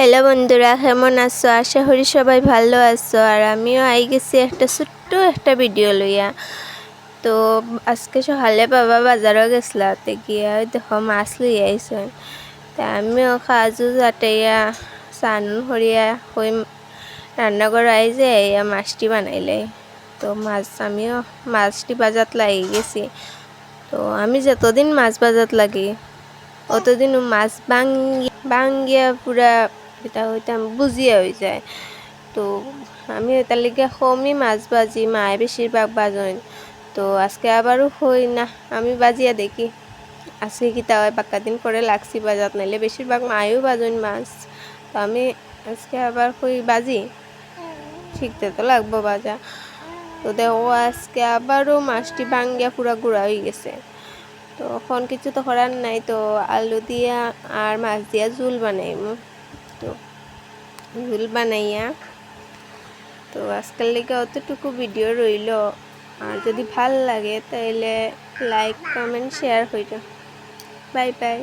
Hello বন্ধুরা, কেমন আছো? আশা করি সবাই ভালো আছো। আর আমিও আই গেছি একটা ছোট্ট একটা ভিডিও লইয়া। তো আজকে সকালে বাবা বাজারও গেছিলা, তে গিয়া দেখো মাছ লইয়া আইসন। তা আমিও কাজু জাটাইয়া চান হরিয়া হই রান্না করা আই যে মাছটি বানাইলে। তো আমিও মাছটি বাজাত লাগি গেছি। তো আমি যতদিন মাছ বাজাত লাগি অতদিনও মাছ বাঙ্গিয়া পুরা এটা হইতাম বুঝিয়া হয়ে যায়। তো আমি এটার লিগে কমই মাছ বাজি, মায়ে বেশিরভাগ বাজন। তো আজকে আবারও হই না, আমি বাজিয়া দেখি আজকে কি তা হয়। বাক্কা দিন পরে লাগছি বাজাত, নাইলে বেশিরভাগ মায়েও বাজন মাছ। তো আমি আজকে আবার হই বাজি, শিখতে তো লাগবো বাজা। তো দেখো আজকে আবারও মাছটি ভাঙ্গিয়া পুরা গুঁড়া হয়ে গেছে। তো এখন কিছু তো করার নাই, তো আলু দিয়া আর মাছ দিয়া ঝুল বানাইম। তো ঝুল বানাইয়া তো আজকাল লেগে অতটুকু ভিডিও রইল। আর যদি ভাল লাগে তাহলে লাইক কমেন্ট শেয়ার হইল। Bye bye.